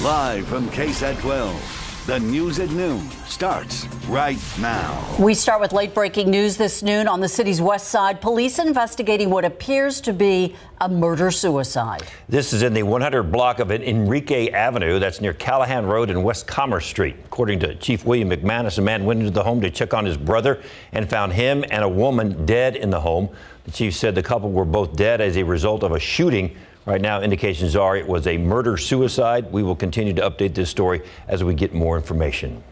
Live from KSAT 12, the news at noon starts right now. We start with late-breaking news this noon on the city's west side. Police investigating what appears to be a murder-suicide. This is in the 100 block of Enrique Avenue. That's near Callahan Road and West Commerce Street. According to Chief William McManus, a man went into the home to check on his brother and found him and a woman dead in the home. The chief said the couple were both dead as a result of a shooting. Right now, indications are it was a murder-suicide. We will continue to update this story as we get more information.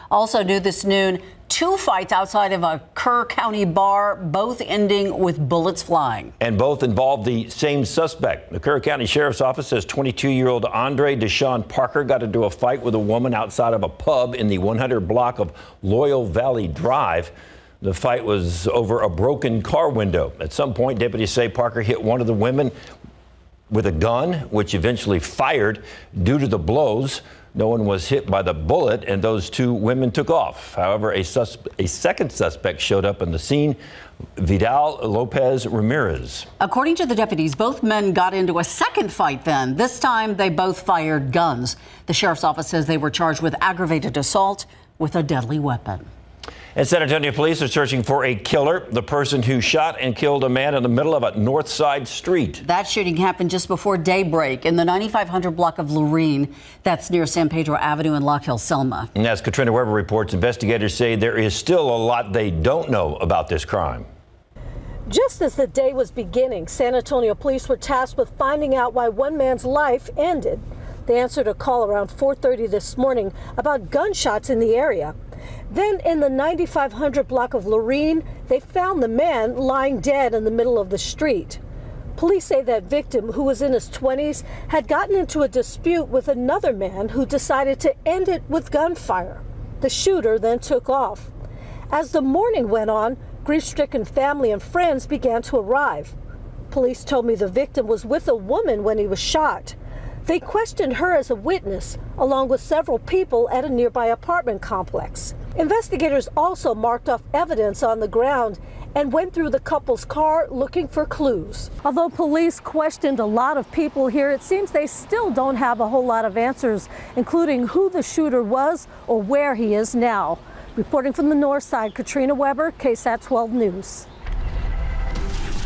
Also new this noon, two fights outside of a Kerr County bar, both ending with bullets flying. And both involved the same suspect. The Kerr County Sheriff's Office says 22-year-old Andre Deshaun Parker got into a fight with a woman outside of a pub in the 100 block of Loyal Valley Drive. The fight was over a broken car window. At some point, deputies say Parker hit one of the women with a gun, which eventually fired. Due to the blows, no one was hit by the bullet, and those two women took off. However, a second suspect showed up on the scene, Vidal Lopez Ramirez. According to the deputies, both men got into a second fight then. This time, they both fired guns. The sheriff's office says they were charged with aggravated assault with a deadly weapon. And San Antonio police are searching for a killer, the person who shot and killed a man in the middle of a north side street. That shooting happened just before daybreak in the 9500 block of Lorene. That's near San Pedro Avenue in Lock Hill, Selma. And as Katrina Weber reports, investigators say there is still a lot they don't know about this crime. Just as the day was beginning, San Antonio police were tasked with finding out why one man's life ended. They answered a call around 4:30 this morning about gunshots in the area. Then in the 9500 block of Lorene, they found the man lying dead in the middle of the street. Police say that victim, who was in his 20s, had gotten into a dispute with another man who decided to end it with gunfire. The shooter then took off. As the morning went on, grief-stricken family and friends began to arrive. Police told me the victim was with a woman when he was shot. They questioned her as a witness, along with several people at a nearby apartment complex. Investigators also marked off evidence on the ground and went through the couple's car looking for clues. Although police questioned a lot of people here, it seems they still don't have a whole lot of answers, including who the shooter was or where he is now. Reporting from the north side, Katrina Weber, KSAT 12 News.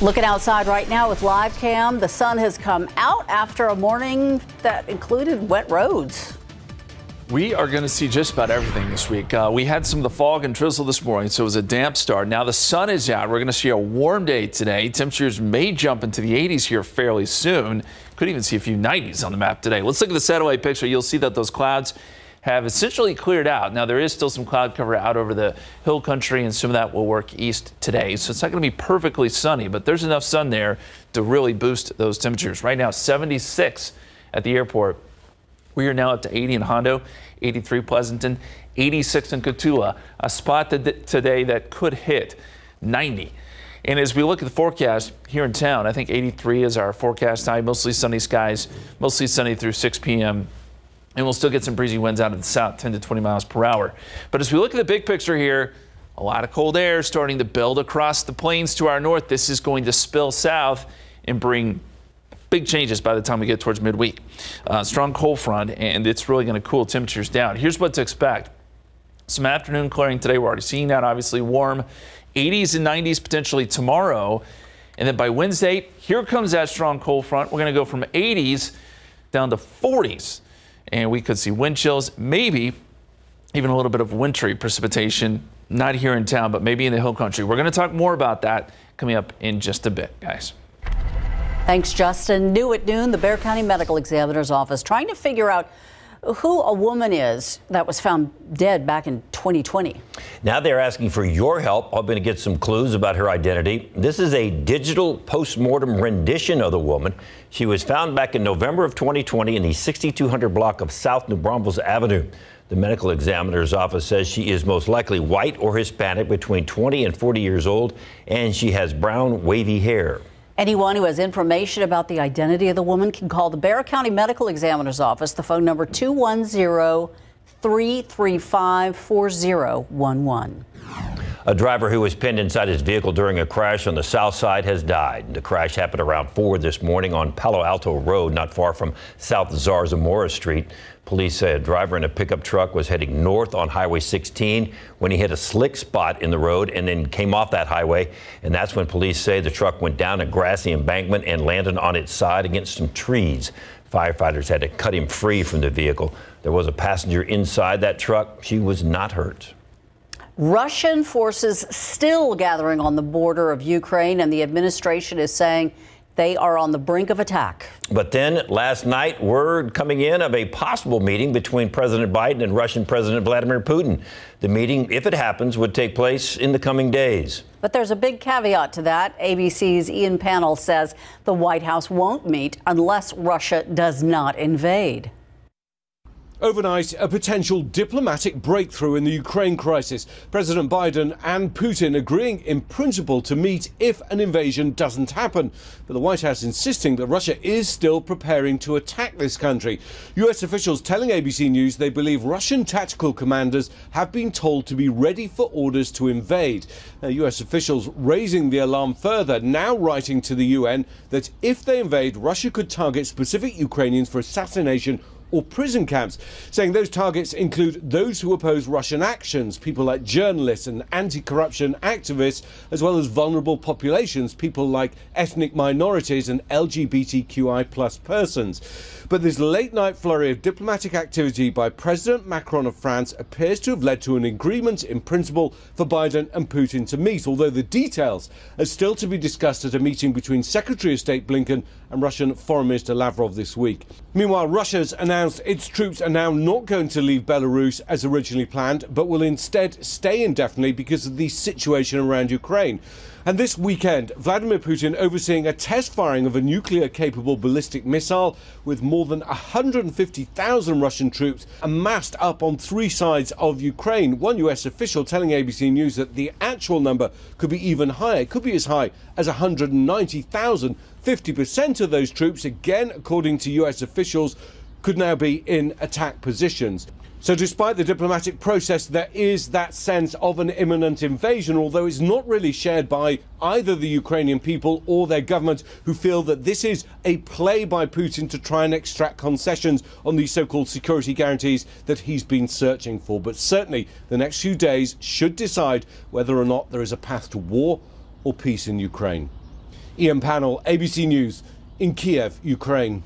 Looking outside right now with live cam, the sun has come out after a morning that included wet roads. We are going to see just about everything this week. We had some of the fog and drizzle this morning, so it was a damp start. Now the sun is out. We're going to see a warm day today. Temperatures may jump into the 80s here fairly soon. Could even see a few 90s on the map today. Let's look at the satellite picture. You'll see that those clouds have essentially cleared out. Now there is still some cloud cover out over the hill country, and some of that will work east today. So it's not going to be perfectly sunny, but there's enough sun there to really boost those temperatures. Right now, 76 at the airport. We are now up to 80 in Hondo, 83 Pleasanton, 86 in Cotulla, a spot today that could hit 90. And as we look at the forecast here in town, I think 83 is our forecast high. Mostly sunny skies, mostly sunny through 6 p.m. And we'll still get some breezy winds out of the south, 10 to 20 miles per hour. But as we look at the big picture here, a lot of cold air starting to build across the plains to our north. This is going to spill south and bring big changes by the time we get towards midweek. Strong cold front, and it's really going to cool temperatures down. Here's what to expect. Some afternoon clearing today. We're already seeing that, obviously warm. 80s and 90s potentially tomorrow. And then by Wednesday, here comes that strong cold front. We're going to go from 80s down to 40s. And we could see wind chills, maybe even a little bit of wintry precipitation, not here in town, but maybe in the hill country. We're going to talk more about that coming up in just a bit, guys. Thanks, Justin. New at noon, the Bexar County Medical Examiner's Office trying to figure out who a woman is that was found dead back in 2020. Now they're asking for your help, hoping to get some clues about her identity. This is a digital postmortem rendition of the woman. She was found back in November of 2020 in the 6200 block of South New Braunfels Avenue. The medical examiner's office says she is most likely white or Hispanic, between 20 and 40 years old, and she has brown, wavy hair. Anyone who has information about the identity of the woman can call the Bexar County Medical Examiner's Office. The phone number 210-335-4011. A driver who was pinned inside his vehicle during a crash on the south side has died. The crash happened around 4 this morning on Palo Alto Road, not far from South Zarzamora Street. Police say a driver in a pickup truck was heading north on Highway 16 when he hit a slick spot in the road and then came off that highway. And that's when police say the truck went down a grassy embankment and landed on its side against some trees. Firefighters had to cut him free from the vehicle. There was a passenger inside that truck. She was not hurt. Russian forces still gathering on the border of Ukraine, and the administration is saying they are on the brink of attack. But then last night, word coming in of a possible meeting between President Biden and Russian President Vladimir Putin. The meeting, if it happens, would take place in the coming days. But there's a big caveat to that. ABC's Ian Pannell says the White House won't meet unless Russia does not invade. Overnight, a potential diplomatic breakthrough in the Ukraine crisis. President Biden and Putin agreeing in principle to meet if an invasion doesn't happen. But the White House insisting that Russia is still preparing to attack this country. US officials telling ABC News they believe Russian tactical commanders have been told to be ready for orders to invade. Now, US officials raising the alarm further, now writing to the UN that if they invade, Russia could target specific Ukrainians for assassination or prison camps, saying those targets include those who oppose Russian actions, people like journalists and anti-corruption activists, as well as vulnerable populations, people like ethnic minorities and LGBTQI+ persons. But this late-night flurry of diplomatic activity by President Macron of France appears to have led to an agreement in principle for Biden and Putin to meet, although the details are still to be discussed at a meeting between Secretary of State Blinken and Russian Foreign Minister Lavrov this week. Meanwhile, Russia's announced its troops are now not going to leave Belarus as originally planned, but will instead stay indefinitely because of the situation around Ukraine. And this weekend, Vladimir Putin overseeing a test firing of a nuclear-capable ballistic missile with more than 150,000 Russian troops amassed up on 3 sides of Ukraine. One US official telling ABC News that the actual number could be even higher. It could be as high as 190,000. 50% of those troops, again, according to US officials, could now be in attack positions. So despite the diplomatic process, there is that sense of an imminent invasion, although it's not really shared by either the Ukrainian people or their government, who feel that this is a play by Putin to try and extract concessions on these so-called security guarantees that he's been searching for. But certainly the next few days should decide whether or not there is a path to war or peace in Ukraine. Ian Pannell, ABC News, in Kiev, Ukraine.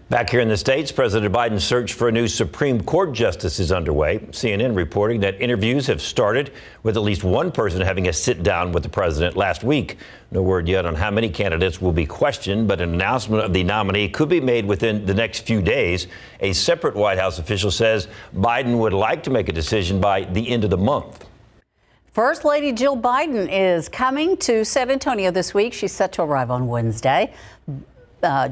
Back here in the States, President Biden's search for a new Supreme Court justice is underway. CNN reporting that interviews have started, with at least one person having a sit-down with the president last week. No word yet on how many candidates will be questioned, but an announcement of the nominee could be made within the next few days. A separate White House official says Biden would like to make a decision by the end of the month. First Lady Jill Biden is coming to San Antonio this week. She's set to arrive on Wednesday.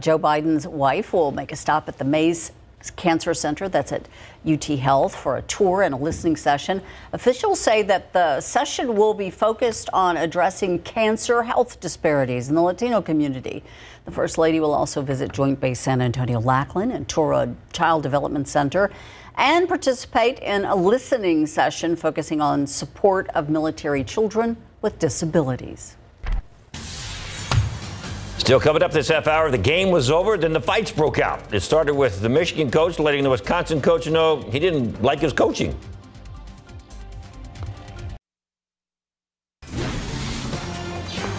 Joe Biden's wife will make a stop at the Mays Cancer Center that's at UT Health for a tour and a listening session. Officials say that the session will be focused on addressing cancer health disparities in the Latino community. The First Lady will also visit Joint Base San Antonio-Lackland and tour a child development center and participate in a listening session focusing on support of military children with disabilities. Still coming up this half hour, the game was over, then the fights broke out. It started with the Michigan coach letting the Wisconsin coach know he didn't like his coaching.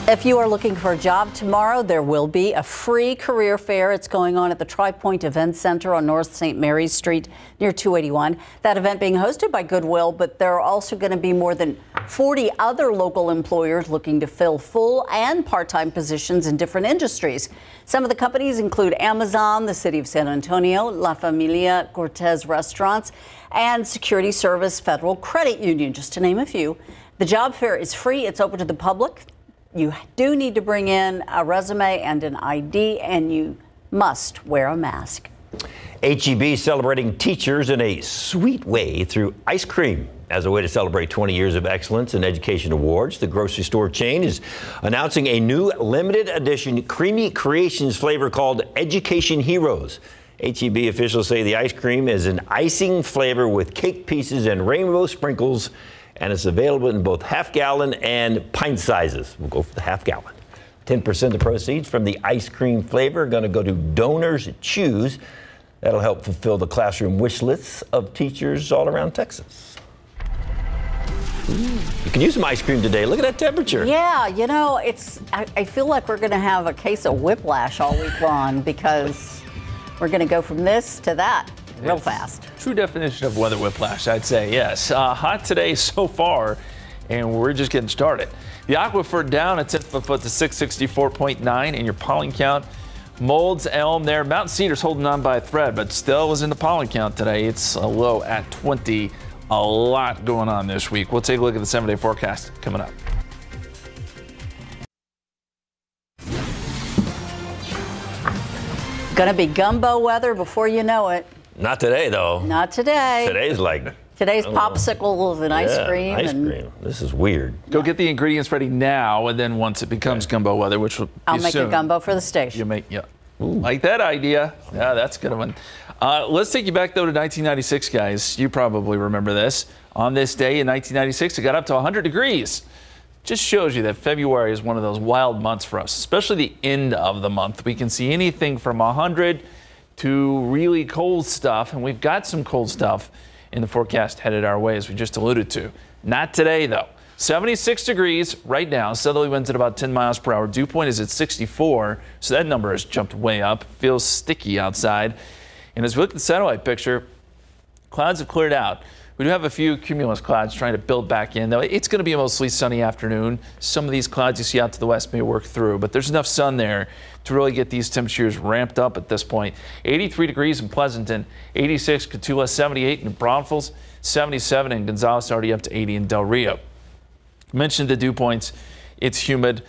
If you are looking for a job tomorrow, there will be a free career fair. It's going on at the Tri-Point Event Center on North St. Mary's Street near 281. That event being hosted by Goodwill, but there are also going to be more than 40 other local employers looking to fill full and part-time positions in different industries. Some of the companies include Amazon, the City of San Antonio, La Familia Cortez Restaurants, and Security Service Federal Credit Union, just to name a few. The job fair is free. It's open to the public. You do need to bring in a resume and an ID, and you must wear a mask. HEB celebrating teachers in a sweet way through ice cream. As a way to celebrate 20 years of excellence in education awards, the grocery store chain is announcing a new limited edition creamy creations flavor called Education Heroes. HEB officials say the ice cream is an icing flavor with cake pieces and rainbow sprinkles and it's available in both half-gallon and pint sizes. We'll go for the half-gallon. 10% of the proceeds from the ice cream flavor are going to go to Donors Choose. That'll help fulfill the classroom wish lists of teachers all around Texas. You can use some ice cream today. Look at that temperature. Yeah, you know, I feel like we're going to have a case of whiplash all week long because we're going to go from this to that real fast. True definition of weather whiplash, I'd say, yes. Hot today so far, and we're just getting started. The aquifer down a 10th of a foot to 664.9, and your pollen count, Molds, Elm there. Mountain Cedar's holding on by a thread, but still was in the pollen count today. It's a low at 20. A lot going on this week. We'll take a look at the 7-day forecast coming up. Gonna be gumbo weather before you know it. Not today, though. Not today. Today's like... Today's popsicles and ice cream. Ice cream. This is weird. Go get the ingredients ready now, and then once it becomes gumbo weather, which will be I'll make soon, a gumbo for the station. You make, yeah. Like that idea. Yeah, that's a good one. Let's take you back, though, to 1996, guys. You probably remember this. On this day in 1996, it got up to 100 degrees. Just shows you that February is one of those wild months for us, especially the end of the month. We can see anything from 100 to really cold stuff, and we've got some cold stuff in the forecast headed our way, as we just alluded to. Not today, though. 76 degrees right now. Southerly winds at about 10 miles per hour. Dew point is at 64, so that number has jumped way up. Feels sticky outside. And as we look at the satellite picture, clouds have cleared out. We do have a few cumulus clouds trying to build back in, though. It's going to be a mostly sunny afternoon. Some of these clouds you see out to the west may work through, but there's enough sun there to really get these temperatures ramped up at this point. 83 degrees in Pleasanton, 86 Cotulla, 78 in Braunfels, 77 in Gonzales, already up to 80 in Del Rio. Mentioned the dew points. It's humid.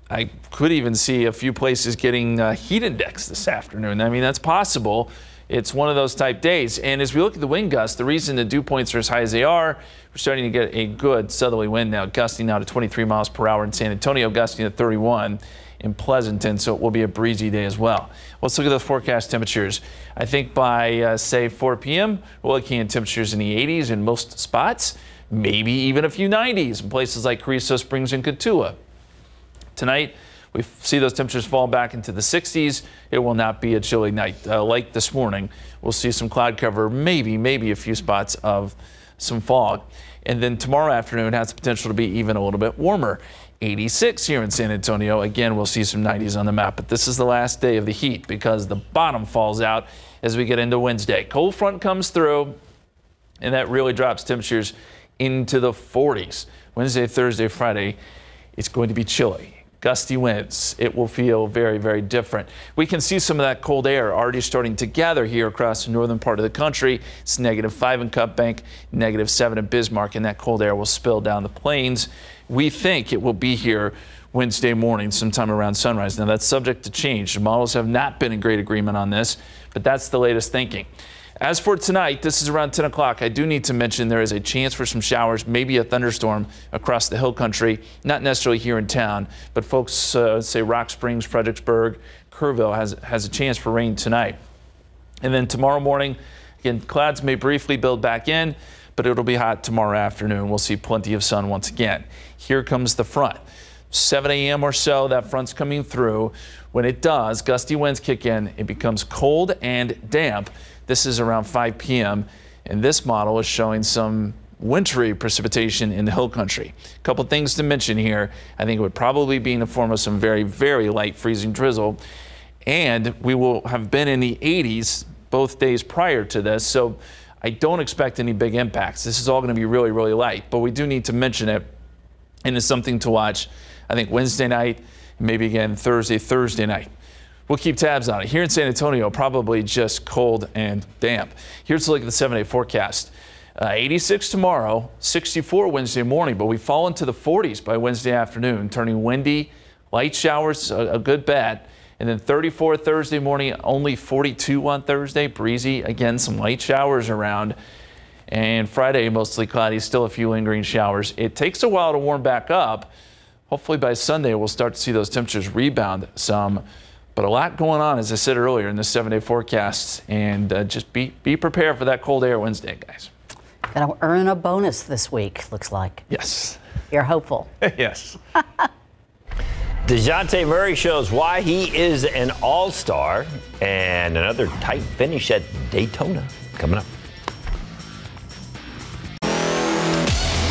I could even see a few places getting heat index this afternoon. I mean, that's possible. It's one of those type days. And as we look at the wind gusts, the reason the dew points are as high as they are, we're starting to get a good southerly wind now, gusting now to 23 miles per hour in San Antonio, gusting to 31 in Pleasanton, so it will be a breezy day as well. Let's look at the forecast temperatures. I think by, say, 4 p.m., we're looking at temperatures in the 80s in most spots, maybe even a few 90s in places like Carrizo Springs and Cotulla. Tonight, we see those temperatures fall back into the 60s. It will not be a chilly night like this morning. We'll see some cloud cover, maybe a few spots of some fog. And then tomorrow afternoon has the potential to be even a little bit warmer. 86 here in San Antonio. Again, we'll see some 90s on the map, but this is the last day of the heat because the bottom falls out as we get into Wednesday. Cold front comes through, and that really drops temperatures into the 40s. Wednesday, Thursday, Friday, it's going to be chilly. Gusty winds. It will feel very, very different. We can see some of that cold air already starting to gather here across the northern part of the country. It's -5 in Cut Bank, -7 in Bismarck, and that cold air will spill down the plains. We think it will be here Wednesday morning, sometime around sunrise. Now, that's subject to change. The models have not been in great agreement on this, but that's the latest thinking. As for tonight, this is around 10 o'clock. I do need to mention there is a chance for some showers, maybe a thunderstorm across the hill country, not necessarily here in town, but folks say Rock Springs, Fredericksburg, Kerrville has a chance for rain tonight. And then tomorrow morning, again, clouds may briefly build back in, but it'll be hot tomorrow afternoon. We'll see plenty of sun once again. Here comes the front. 7 a.m. or so, that front's coming through. When it does, gusty winds kick in. It becomes cold and damp. This is around 5 p.m. and this model is showing some wintry precipitation in the hill country. A couple things to mention here. I think it would probably be in the form of some very, very light freezing drizzle, and we will have been in the 80s both days prior to this, so I don't expect any big impacts. This is all going to be really, really light, but we do need to mention it, and it's something to watch, I think, Wednesday night, and maybe again Thursday night. We'll keep tabs on it. Here in San Antonio, probably just cold and damp. Here's a look at the 7-day forecast. 86 tomorrow, 64 Wednesday morning, but we fall into the 40s by Wednesday afternoon, turning windy, light showers, a good bet. And then 34 Thursday morning, only 42 on Thursday, breezy. Again, some light showers around. And Friday, mostly cloudy, still a few lingering showers. It takes a while to warm back up. Hopefully by Sunday, we'll start to see those temperatures rebound some. But a lot going on, as I said earlier, in the 7-day forecast. And just be prepared for that cold air Wednesday, guys. Going to earn a bonus this week, looks like. Yes. You're hopeful. Yes. DeJounte Murray shows why he is an all-star, and another tight finish at Daytona coming up.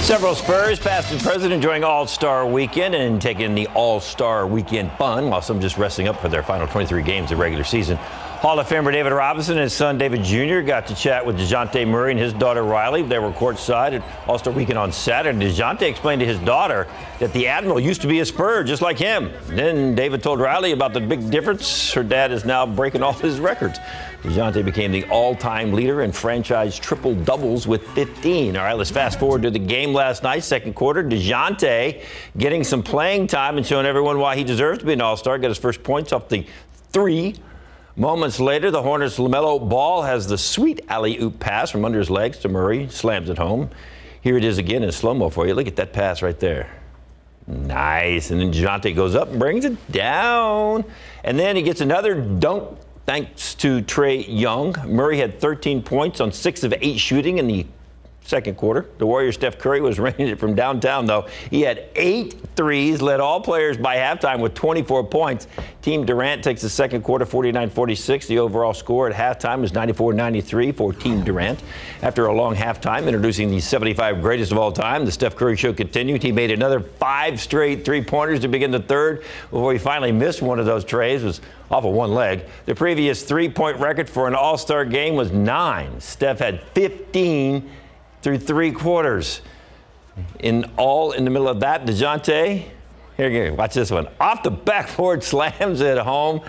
Several Spurs, past and present, enjoying All-Star Weekend and taking the All-Star Weekend fun, while some just resting up for their final 23 games of regular season. Hall of Famer David Robinson and his son David Jr. got to chat with DeJounte Murray and his daughter Riley. They were courtside at All-Star Weekend on Saturday. DeJounte explained to his daughter that the Admiral used to be a Spur, just like him. Then David told Riley about the big difference. Her dad is now breaking all his records. DeJounte became the all-time leader in franchise triple-doubles with 15. All right, let's fast forward to the game last night, second quarter. DeJounte getting some playing time and showing everyone why he deserves to be an all-star. Got his first points off the three. Moments later, the Hornets' LaMelo Ball has the sweet alley-oop pass from under his legs to Murray. Slams it home. Here it is again in slow-mo for you. Look at that pass right there. Nice. And then DeJounte goes up and brings it down. And then he gets another dunk thanks to Trae Young. Murray had 13 points on 6 of 8 shooting in the second quarter. The Warriors' Steph Curry was raining it from downtown, though. He had 8 threes, led all players by halftime with 24 points. Team Durant takes the second quarter 49-46. The overall score at halftime was 94-93 for Team Durant. After a long halftime, introducing the 75 greatest of all time, the Steph Curry show continued. He made another 5 straight three-pointers to begin the third before he finally missed one of those trays. It was off of one leg. The previous three-point record for an all-star game was 9. Steph had 15 through 3 quarters. In the middle of that, DeJounte, here, watch this one. Off the backboard, slams it home.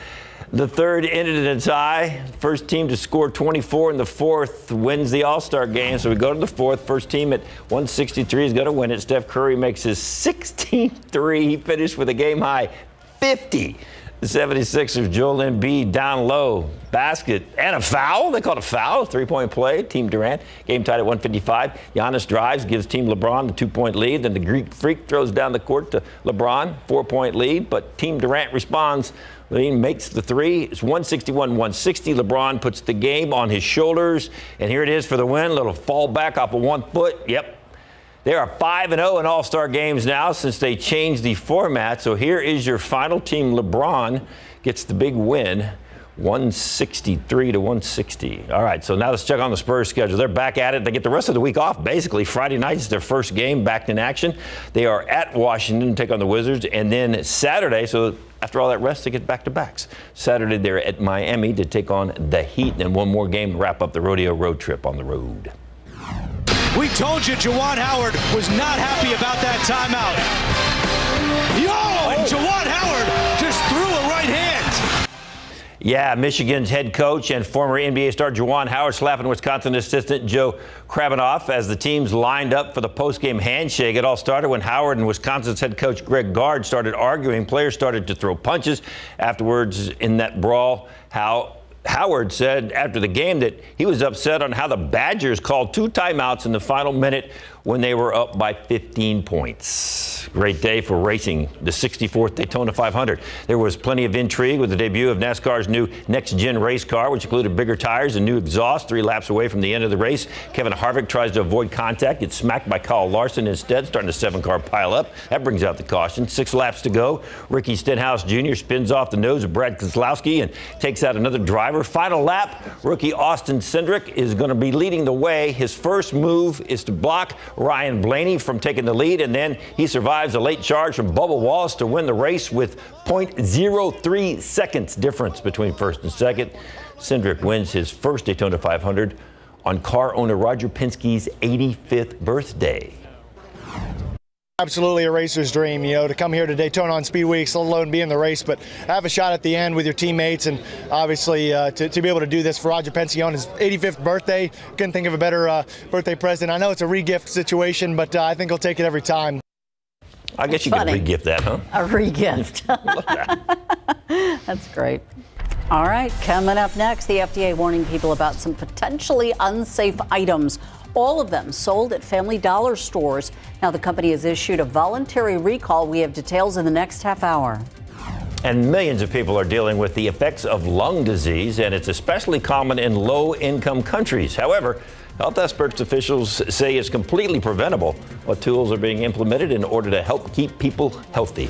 The third ended in a tie. First team to score 24 in the fourth wins the All-Star game. So we go to the fourth. First team at 163 is going to win it. Steph Curry makes his 16th three. He finished with a game-high 50. The 76ers, Joel Embiid down low, basket, and a foul. They called a foul, 3-point play. Team Durant, game tied at 155. Giannis drives, gives Team LeBron the 2-point lead. Then the Greek Freak throws down the court to LeBron, 4-point lead. But Team Durant responds. He makes the three. It's 161-160. LeBron puts the game on his shoulders. And here it is for the win. Little fall back off of 1 foot. Yep. They are 5-0 in All-Star games now since they changed the format. So here is your final team. LeBron gets the big win, 163-160. All right, so now let's check on the Spurs schedule. They're back at it. They get the rest of the week off, basically. Friday night is their first game back in action. They are at Washington to take on the Wizards. And then Saturday, so after all that rest, they get back-to-backs. Saturday, they're at Miami to take on the Heat. And then one more game to wrap up the rodeo road trip on the road. We told you Juwan Howard was not happy about that timeout. And Juwan Howard just threw a right hand. Yeah, Michigan's head coach and former NBA star Juwan Howard slapping Wisconsin assistant Joe Krabanoff as the teams lined up for the postgame handshake. It all started when Howard and Wisconsin's head coach Greg Gard started arguing. Players started to throw punches. Afterwards, in that brawl, Howard said after the game that he was upset on how the Badgers called 2 timeouts in the final minute when they were up by 15 points. Great day for racing, the 64th Daytona 500. There was plenty of intrigue with the debut of NASCAR's new next-gen race car, which included bigger tires and new exhaust. 3 laps away from the end of the race, Kevin Harvick tries to avoid contact. Gets smacked by Kyle Larson instead, starting a 7-car pileup. That brings out the caution. 6 laps to go. Ricky Stenhouse Jr. spins off the nose of Brad Keselowski and takes out another driver. Final lap, rookie Austin Cindric is going to be leading the way. His first move is to block Ryan Blaney from taking the lead, and then he survives a late charge from Bubba Wallace to win the race with 0.03 seconds difference between first and second. Cindric wins his first Daytona 500 on car owner Roger Penske's 85th birthday. Absolutely a racer's dream, to come here to Daytona on Speed Weeks, let alone be in the race, but have a shot at the end with your teammates, and obviously to be able to do this for Roger Penske on his 85th birthday. Couldn't think of a better birthday present. I know it's a re-gift situation, but I think he'll take it every time. I guess you could re-gift that, huh? A re-gift. Love that. That's great. All right, coming up next, the FDA warning people about some potentially unsafe items. All of them sold at Family Dollar stores. Now the company has issued a voluntary recall. We have details in the next half hour. And millions of people are dealing with the effects of lung disease, and it's especially common in low-income countries. However, Health experts officials say it's completely preventable. What tools are being implemented in order to help keep people healthy?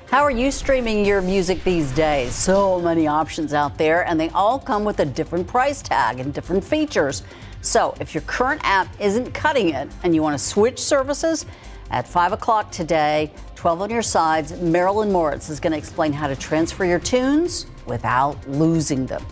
How are you streaming your music these days? So many options out there, and they all come with a different price tag and different features. So if your current app isn't cutting it and you want to switch services, at 5 o'clock today, 12 on your sides, Marilyn Moritz is going to explain how to transfer your tunes without losing them.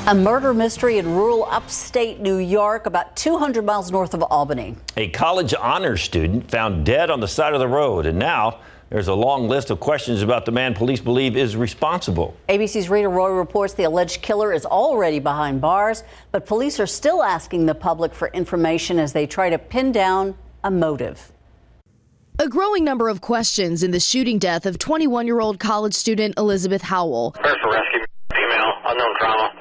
A murder mystery in rural upstate New York, about 200 miles north of Albany. A college honors student found dead on the side of the road, and now there's a long list of questions about the man police believe is responsible. ABC's Rita Roy reports the alleged killer is already behind bars, but police are still asking the public for information as they try to pin down a motive. A growing number of questions in the shooting death of 21-year-old college student Elizabeth Howell. First rescue, female, unknown trauma.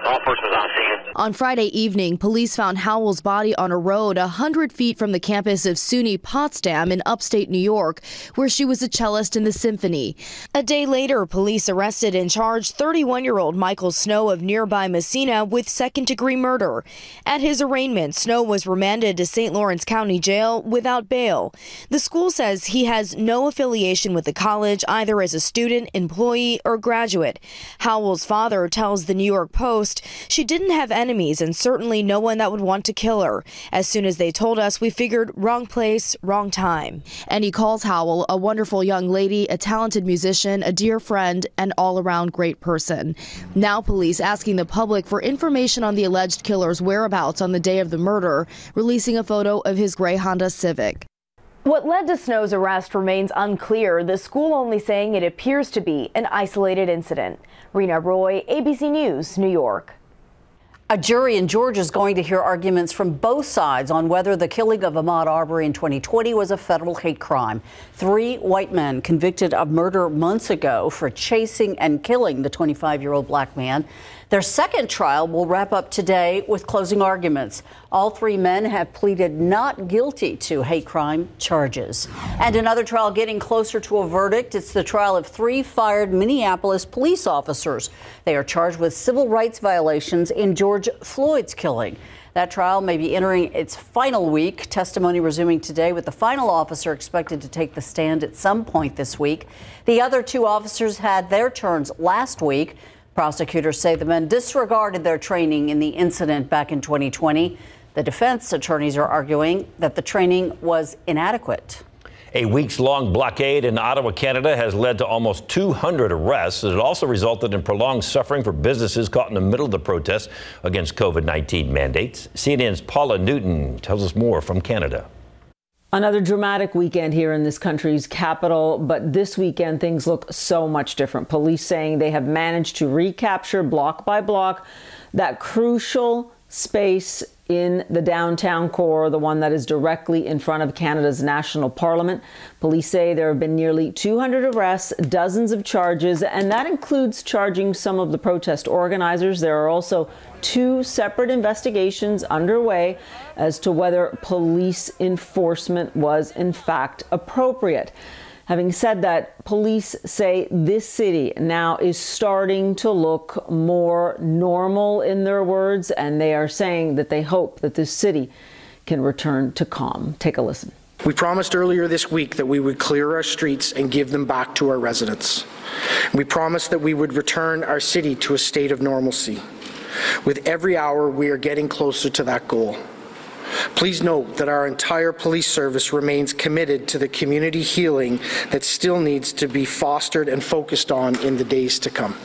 All persons on scene. On Friday evening, police found Howell's body on a road 100 feet from the campus of SUNY Potsdam in upstate New York, where she was a cellist in the symphony. A day later, police arrested and charged 31-year-old Michael Snow of nearby Messina with second-degree murder. At his arraignment, Snow was remanded to St. Lawrence County Jail without bail. The school says he has no affiliation with the college, either as a student, employee, or graduate. Howell's father tells the New York Post she didn't have enemies and certainly no one that would want to kill her. As soon as they told us, we figured wrong place, wrong time. And he calls Howell a wonderful young lady, a talented musician, a dear friend, and all-around great person. Now police asking the public for information on the alleged killer's whereabouts on the day of the murder, releasing a photo of his gray Honda Civic. What led to Snow's arrest remains unclear, the school only saying it appears to be an isolated incident. Rena Roy, ABC News, New York. A jury in Georgia is going to hear arguments from both sides on whether the killing of Ahmaud Arbery in 2020 was a federal hate crime. 3 white men convicted of murder months ago for chasing and killing the 25-year-old black man. Their second trial will wrap up today with closing arguments. All 3 men have pleaded not guilty to hate crime charges. And another trial getting closer to a verdict. It's the trial of 3 fired Minneapolis police officers. They are charged with civil rights violations in George Floyd's killing. That trial may be entering its final week. Testimony resuming today, with the final officer expected to take the stand at some point this week. The other 2 officers had their turns last week. Prosecutors say the men disregarded their training in the incident back in 2020. The defense attorneys are arguing that the training was inadequate. A weeks-long blockade in Ottawa, Canada has led to almost 200 arrests. It also resulted in prolonged suffering for businesses caught in the middle of the protests against COVID-19 mandates. CNN's Paula Newton tells us more from Canada. Another dramatic weekend here in this country's capital, but this weekend things look so much different. Police saying they have managed to recapture block by block that crucial space in the downtown core, the one that is directly in front of Canada's national parliament. Police say there have been nearly 200 arrests, dozens of charges, and that includes charging some of the protest organizers. There are also 2 separate investigations underway as to whether police enforcement was in fact appropriate. Having said that, police say this city now is starting to look more normal, in their words, and they are saying that they hope that this city can return to calm. Take a listen. We promised earlier this week that we would clear our streets and give them back to our residents. We promised that we would return our city to a state of normalcy. With every hour, we are getting closer to that goal. Please note that our entire police service remains committed to the community healing that still needs to be fostered and focused on in the days to come.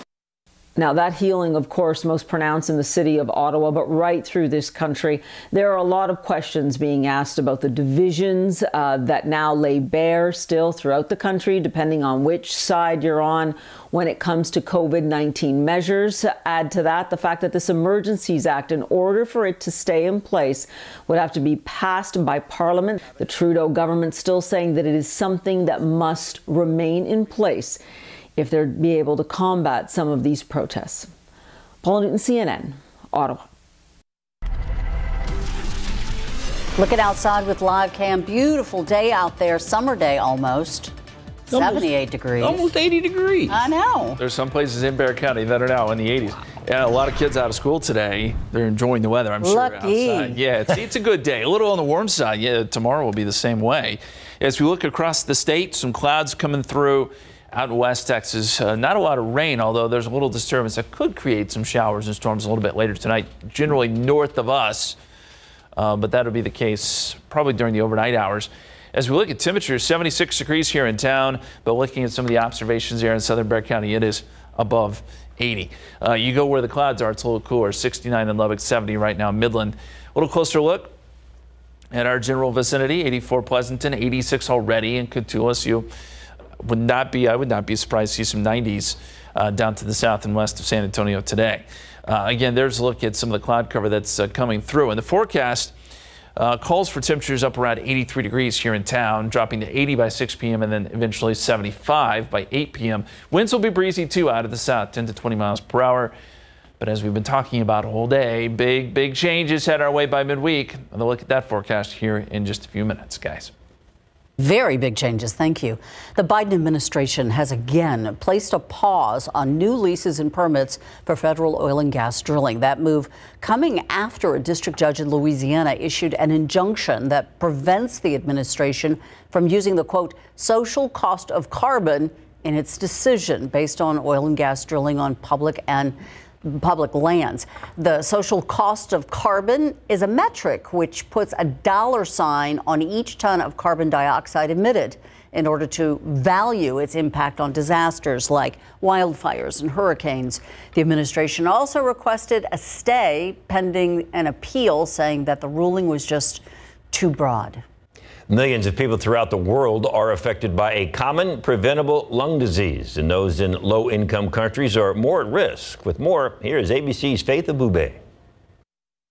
Now, that healing, of course, most pronounced in the city of Ottawa, but right through this country, there are a lot of questions being asked about the divisions that now lay bare still throughout the country, depending on which side you're on when it comes to COVID-19 measures. Add to that the fact that this Emergencies Act, in order for it to stay in place, would have to be passed by Parliament. The Trudeau government still saying that it is something that must remain in place if they're be able to combat some of these protests. Paula Newton, CNN, Ottawa. Looking outside with live cam. Beautiful day out there, summer day almost. 78 degrees. Almost 80 degrees. I know. There's some places in Bexar County that are now in the 80s. Yeah, a lot of kids out of school today. They're enjoying the weather, I'm sure. Lucky. Outside. Yeah, it's a good day. A little on the warm side. Yeah, tomorrow will be the same way. As we look across the state, some clouds coming through out in West Texas. Not a lot of rain, although there's a little disturbance that could create some showers and storms a little bit later tonight, generally north of us. But that'll be the case probably during the overnight hours. As we look at temperatures, 76 degrees here in town, but looking at some of the observations here in southern Bexar County, it is above 80. You go where the clouds are, it's a little cooler, 69 in Lubbock, 70 right now in Midland. A little closer look at our general vicinity, 84 Pleasanton, 86 already in Catulus. I would not be surprised to see some 90s down to the south and west of San Antonio today. Again, there's a look at some of the cloud cover that's coming through. And the forecast calls for temperatures up around 83 degrees here in town, dropping to 80 by 6 p.m. and then eventually 75 by 8 p.m. Winds will be breezy, too, out of the south, 10 to 20 miles per hour. But as we've been talking about all day, big changes head our way by midweek. We'll look at that forecast here in just a few minutes, guys. Very big changes, thank you. The Biden administration has again placed a pause on new leases and permits for federal oil and gas drilling. That move coming after a district judge in Louisiana issued an injunction that prevents the administration from using the, quote, social cost of carbon in its decision based on oil and gas drilling on public lands. The social cost of carbon is a metric which puts a dollar sign on each ton of carbon dioxide emitted in order to value its impact on disasters like wildfires and hurricanes. The administration also requested a stay pending an appeal, saying that the ruling was just too broad. Millions of people throughout the world are affected by a common preventable lung disease, and those in low-income countries are more at risk. With more, here is ABC's Faith Abube.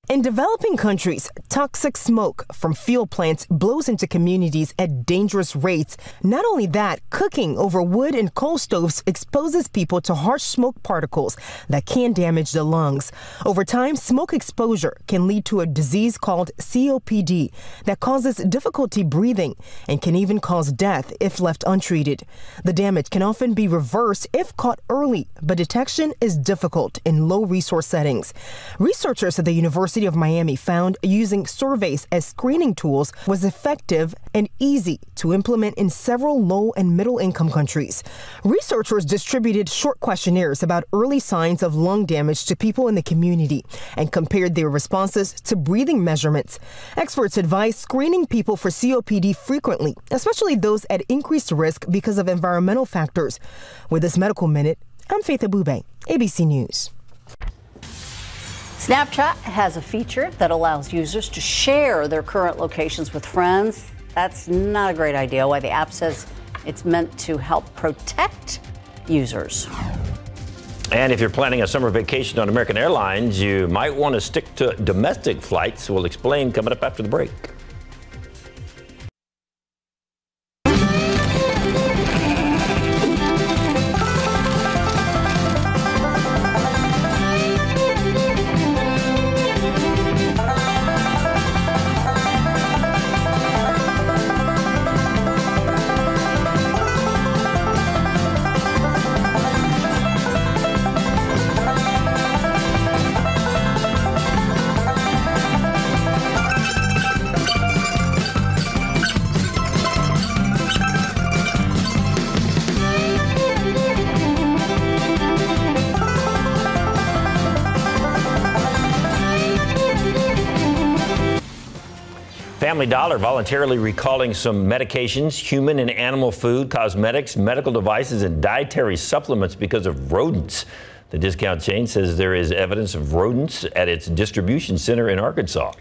In developing countries, toxic smoke from fuel plants blows into communities at dangerous rates. Not only that, cooking over wood and coal stoves exposes people to harsh smoke particles that can damage the lungs. Over time, smoke exposure can lead to a disease called COPD that causes difficulty breathing and can even cause death if left untreated. The damage can often be reversed if caught early, but detection is difficult in low-resource settings. Researchers at the University of Miami found using surveys as screening tools was effective and easy to implement in several low and middle income countries. Researchers distributed short questionnaires about early signs of lung damage to people in the community and compared their responses to breathing measurements. Experts advise screening people for COPD frequently, especially those at increased risk because of environmental factors. With this Medical Minute, I'm Faith Abube, ABC News. Snapchat has a feature that allows users to share their current locations with friends. That's not a great idea. Why the app says it's meant to help protect users. And if you're planning a summer vacation on American Airlines, you might want to stick to domestic flights. We'll explain coming up after the break. Family Dollar voluntarily recalling some medications, human and animal food, cosmetics, medical devices, and dietary supplements because of rodents. The discount chain says there is evidence of rodents at its distribution center in Arkansas.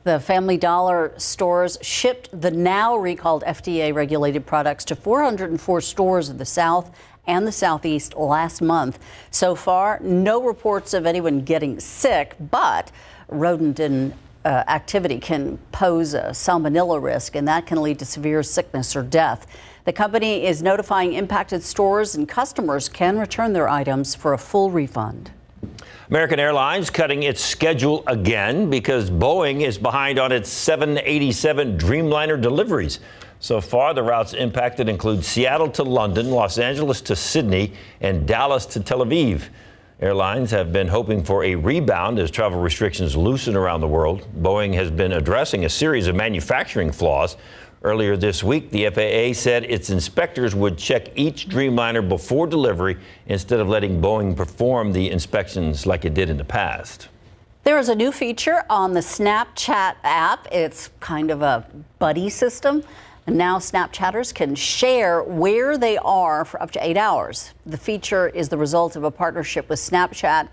The Family Dollar stores shipped the now recalled FDA-regulated products to 404 stores in the South and the Southeast last month. So far, no reports of anyone getting sick, but rodent activity can pose a salmonella risk, and that can lead to severe sickness or death. The company is notifying impacted stores, and customers can return their items for a full refund. American Airlines cutting its schedule again because Boeing is behind on its 787 Dreamliner deliveries. So far, the routes impacted include Seattle to London, Los Angeles to Sydney, and Dallas to Tel Aviv. Airlines have been hoping for a rebound as travel restrictions loosen around the world. Boeing has been addressing a series of manufacturing flaws. Earlier this week, the FAA said its inspectors would check each Dreamliner before delivery instead of letting Boeing perform the inspections like it did in the past. There is a new feature on the Snapchat app. It's kind of a buddy system. And now Snapchatters can share where they are for up to 8 hours. The feature is the result of a partnership with Snapchat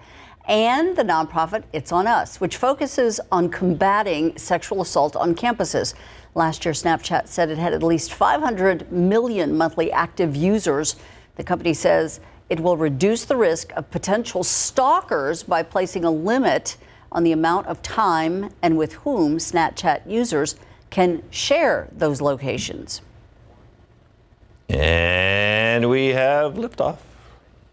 and the nonprofit It's On Us, which focuses on combating sexual assault on campuses. Last year, Snapchat said it had at least 500 million monthly active users. The company says it will reduce the risk of potential stalkers by placing a limit on the amount of time and with whom Snapchat users can share those locations. And we have liftoff.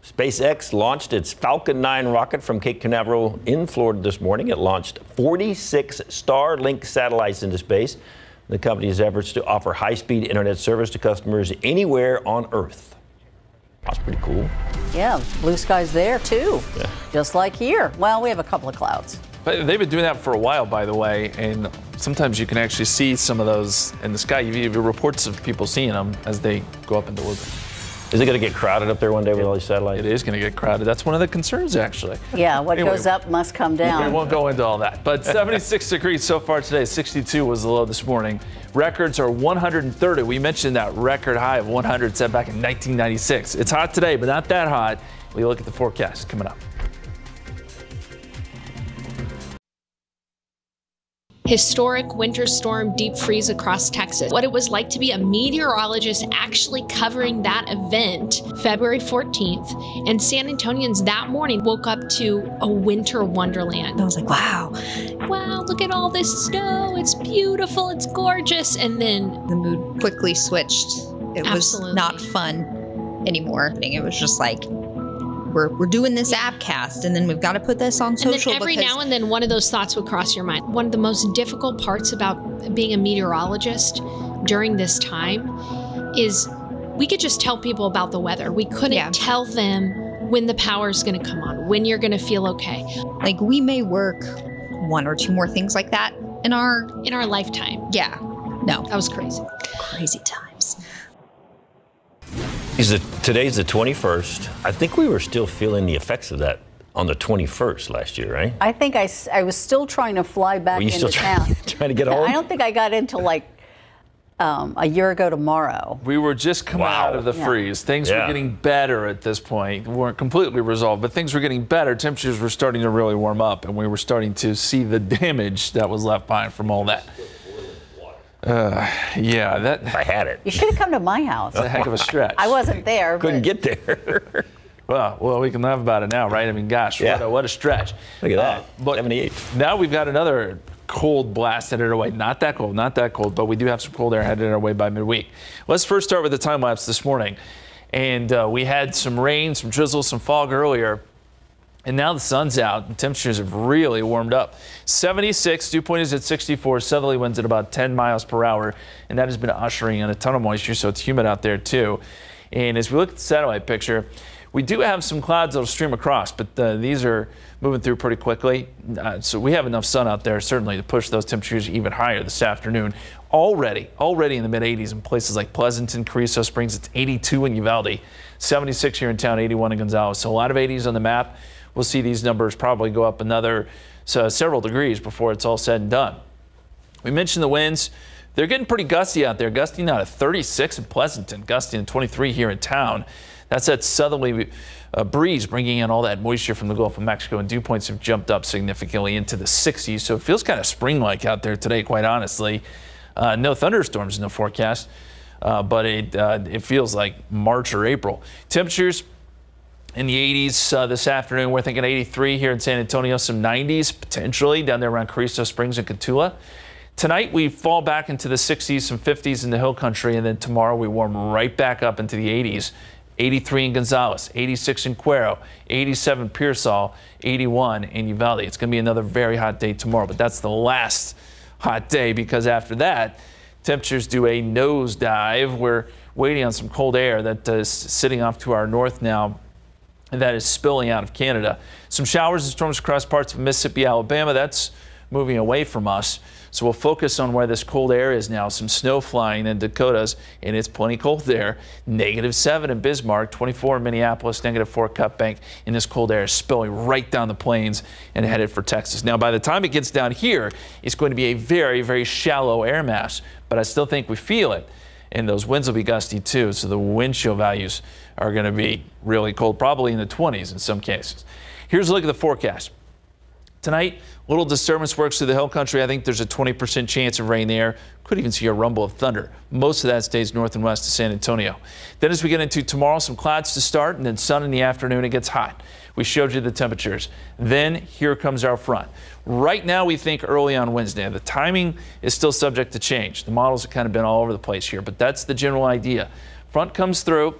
SpaceX launched its Falcon 9 rocket from Cape Canaveral in Florida this morning. It launched 46 Starlink satellites into space. The company's efforts to offer high-speed internet service to customers anywhere on Earth. That's pretty cool. Yeah, blue skies there too, just like here. Well, we have a couple of clouds. But they've been doing that for a while, by the way, and sometimes you can actually see some of those in the sky. You have reports of people seeing them as they go up into orbit. Is it going to get crowded up there one day with all these satellites? It is going to get crowded. That's one of the concerns, actually. Yeah, what goes up must come down. We won't go into all that. But 76 degrees so far today. 62 was the low this morning. Records are 130. We mentioned that record high of 100 set back in 1996. It's hot today, but not that hot. We look at the forecast coming up. Historic winter storm deep freeze across Texas. What it was like to be a meteorologist actually covering that event February 14th. And San Antonians that morning woke up to a winter wonderland. I was like, wow. Wow, look at all this snow. It's beautiful. It's gorgeous. And then the mood quickly switched. It was not fun anymore. It was just like, we're doing this appcast, and then we've got to put this on social. And then every now and then one of those thoughts would cross your mind. One of the most difficult parts about being a meteorologist during this time is we could just tell people about the weather. We couldn't tell them when the power is going to come on, when you're going to feel okay. Like, we may work one or two more things like that in our lifetime. Yeah. No. That was crazy. Crazy times. Today's the 21st. I think we were still feeling the effects of that on the 21st last year, right? I think I was still trying to fly back into town. Trying to get home? I don't think I got into like a year ago tomorrow. We were just coming out of the freeze. Things were getting better at this point. We weren't completely resolved, but things were getting better. Temperatures were starting to really warm up, and we were starting to see the damage that was left behind from all that. If I had it. You should have come to my house. It's a heck of a stretch. I wasn't there. Couldn't get there. Well, we can laugh about it now, right? I mean, gosh, what a stretch. Look at that, but 78. Now we've got another cold blast headed our way. Not that cold, but we do have some cold air headed our way by midweek. Let's first start with the time lapse this morning. And we had some rain, some drizzle, some fog earlier. And now the sun's out and temperatures have really warmed up. 76, dew point is at 64, southerly winds at about 10 miles per hour. And that has been ushering in a ton of moisture, so it's humid out there too. And as we look at the satellite picture, we do have some clouds that will stream across, but these are moving through pretty quickly. So we have enough sun out there certainly to push those temperatures even higher this afternoon. Already in the mid 80s in places like Pleasanton, Carrizo Springs. It's 82 in Uvalde, 76 here in town, 81 in Gonzales. So a lot of 80s on the map. We'll see these numbers probably go up another several degrees before it's all said and done. We mentioned the winds. They're getting pretty gusty out there. Gusty now to 36 in Pleasanton, gusty to 23 here in town. That's that southerly breeze bringing in all that moisture from the Gulf of Mexico, and dew points have jumped up significantly into the 60s. So it feels kind of spring-like out there today, quite honestly. No thunderstorms in the forecast, but it feels like March or April. Temperatures in the 80s this afternoon. We're thinking 83 here in San Antonio, some 90s potentially down there around Carrizo Springs and Cotulla. Tonight we fall back into the 60s, some 50s in the hill country, and then tomorrow we warm right back up into the 80s. 83 in Gonzales, 86 in Cuero, 87 Pearsall, 81 in Uvalde. It's going to be another very hot day tomorrow, but that's the last hot day because after that, temperatures do a nosedive. We're waiting on some cold air that is sitting off to our north now, and that is spilling out of Canada. Some showers and storms across parts of Mississippi, Alabama. That's moving away from us. So we'll focus on where this cold air is now. Some snow flying in Dakotas, and it's plenty cold there. -7 in Bismarck, 24 in Minneapolis, -4 Cut Bank, and this cold air is spilling right down the plains and headed for Texas. Now, by the time it gets down here, it's going to be a very, very shallow air mass, but I still think we feel it. And those winds will be gusty too, so the wind chill values are going to be really cold, probably in the 20s in some cases. Here's a look at the forecast. Tonight, little disturbance works through the hill country. I think there's a 20% chance of rain there. Could even see a rumble of thunder. Most of that stays north and west of San Antonio. Then as we get into tomorrow, some clouds to start, and then sun in the afternoon. It gets hot. We showed you the temperatures. Then here comes our front. Right now, we think early on Wednesday. The timing is still subject to change. The models have kind of been all over the place here, but that's the general idea. Front comes through,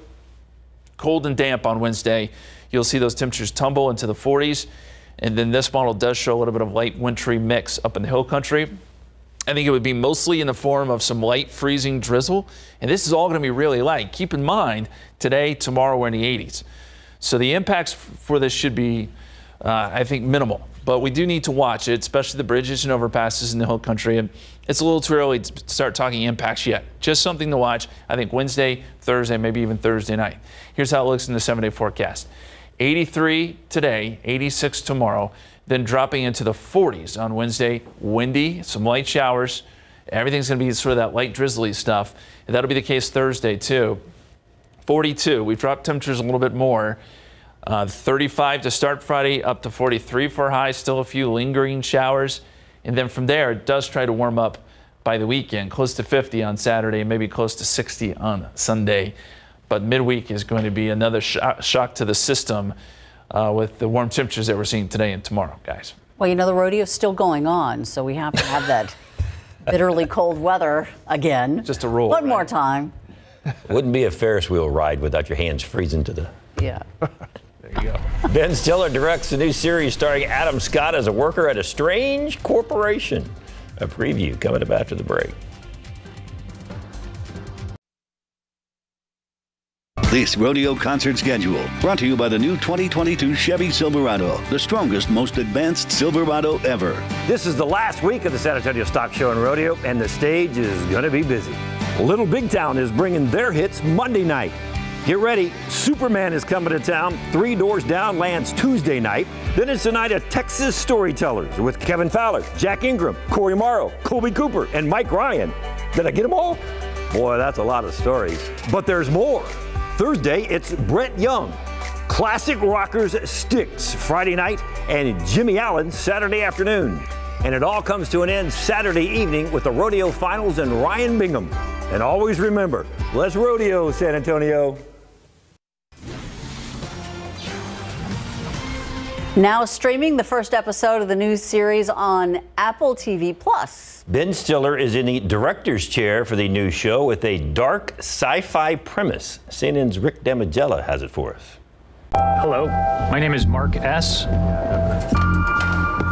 cold and damp on Wednesday. You'll see those temperatures tumble into the 40s. And then this model does show a little bit of light wintry mix up in the hill country. I think it would be mostly in the form of some light freezing drizzle. And this is all going to be really light. Keep in mind, today, tomorrow, we're in the 80s. So the impacts for this should be, I think, minimal. But we do need to watch it, especially the bridges and overpasses in the hill country. And it's a little too early to start talking impacts yet. Just something to watch, I think, Wednesday, Thursday, maybe even Thursday night. Here's how it looks in the 7-day forecast. 83 today, 86 tomorrow, then dropping into the 40s on Wednesday. Windy, some light showers. Everything's going to be sort of that light drizzly stuff. And that'll be the case Thursday, too. 42, we've dropped temperatures a little bit more. 35 to start Friday, up to 43 for high. Still a few lingering showers. And then from there, it does try to warm up by the weekend. Close to 50 on Saturday, maybe close to 60 on Sunday. But midweek is going to be another shock to the system with the warm temperatures that we're seeing today and tomorrow, guys. Well, you know, the rodeo's still going on, so we have to have that bitterly cold weather again. Just a rule. One more time. Wouldn't be a Ferris wheel ride without your hands freezing to the... Yeah. There you go. Ben Stiller directs a new series starring Adam Scott as a worker at a strange corporation. A preview coming up after the break. This rodeo concert schedule brought to you by the new 2022 Chevy Silverado, the strongest, most advanced Silverado ever. This is the last week of the San Antonio Stock Show and Rodeo, and the stage is going to be busy. Little Big Town is bringing their hits Monday night. Get ready, Superman is coming to town. 3 Doors Down lands Tuesday night. Then it's a night of Texas storytellers with Kevin Fowler, Jack Ingram, Corey Morrow, Colby Cooper, and Mike Ryan. Did I get them all? Boy, that's a lot of stories. But there's more. Thursday, it's Brett Young, Classic Rockers Styx Friday night, and Jimmy Allen Saturday afternoon. And it all comes to an end Saturday evening with the rodeo finals and Ryan Bingham. And always remember, let's rodeo, San Antonio. Now streaming the first episode of the new series on Apple TV+. Ben Stiller is in the director's chair for the new show with a dark sci-fi premise. CNN's Rick Damigella has it for us. Hello, my name is Mark S.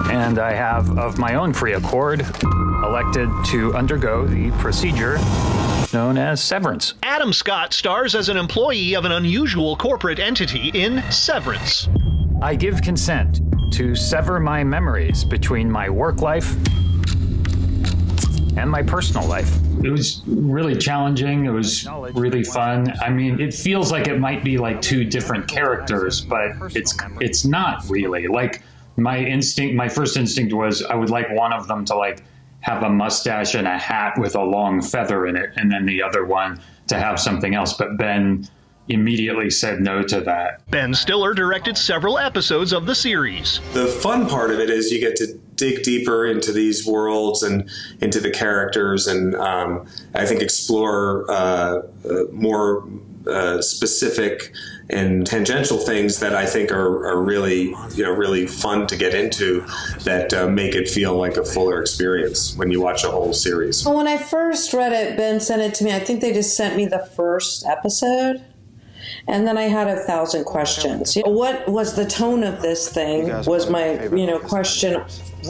And I have, of my own free accord, elected to undergo the procedure known as severance. Adam Scott stars as an employee of an unusual corporate entity in Severance. I give consent to sever my memories between my work life and my personal life. It was really challenging. It was really fun. I mean, it feels like it might be like 2 different characters, but it's not really. Like my first instinct was I would like one of them to like have a mustache and a hat with a long feather in it, and then the other one to have something else. But Ben immediately said no to that. Ben Stiller directed several episodes of the series. The fun part of it is you get to dig deeper into these worlds and into the characters, and I think explore more specific and tangential things that I think are really, really fun to get into, that make it feel like a fuller experience when you watch a whole series. Well, when I first read it, Ben sent it to me. I think they just sent me the first episode. And then I had 1,000 questions. What was the tone of this thing was my, question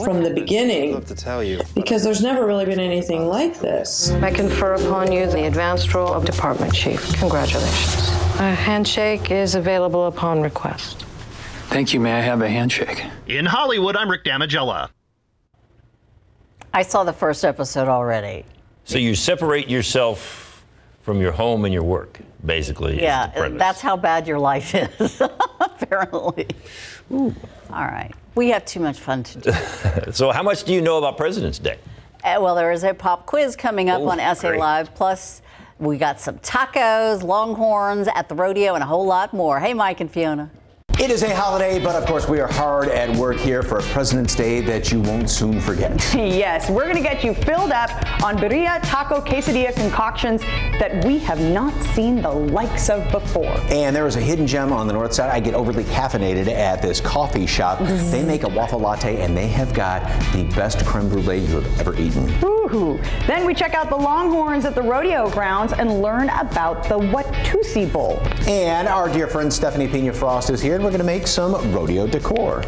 from the beginning. I'd love to tell you. Because there's never really been anything like this. I confer upon you the advanced role of Department Chief. Congratulations. A handshake is available upon request. Thank you. May I have a handshake? In Hollywood, I'm Rick Damigella. I saw the first episode already. So you separate yourself from your home and your work, basically. Yeah, that's how bad your life is, apparently. Ooh. All right. We have too much fun to do. So how much do you know about President's Day? Well, there is a pop quiz coming up on SA Live. Plus, we got some tacos, Longhorns at the rodeo, and a whole lot more. Hey, Mike and Fiona. It is a holiday, but of course we are hard at work here for a President's Day that you won't soon forget. Yes, we're going to get you filled up on birria, taco, quesadilla concoctions that we have not seen the likes of before. And there is a hidden gem on the north side. I get overly caffeinated at this coffee shop. They make a waffle latte, and they have got the best creme brulee you have ever eaten. Woohoo! Then we check out the Longhorns at the rodeo grounds and learn about the Watusi Bowl. And our dear friend Stephanie Pena Frost is here, and we're going to make some rodeo decor.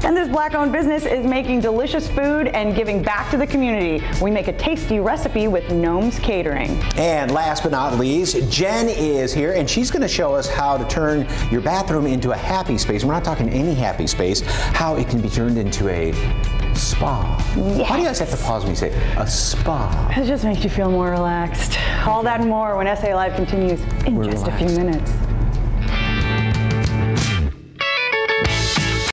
And this black-owned business is making delicious food and giving back to the community. We make a tasty recipe with Gnomes Catering. And last but not least, Jen is here, and she's going to show us how to turn your bathroom into a happy space. We're not talking any happy space, how it can be turned into a spa. Yes. Why do you guys have to pause when you say a spa? It just makes you feel more relaxed. All that and more when SA Live continues in just a few minutes.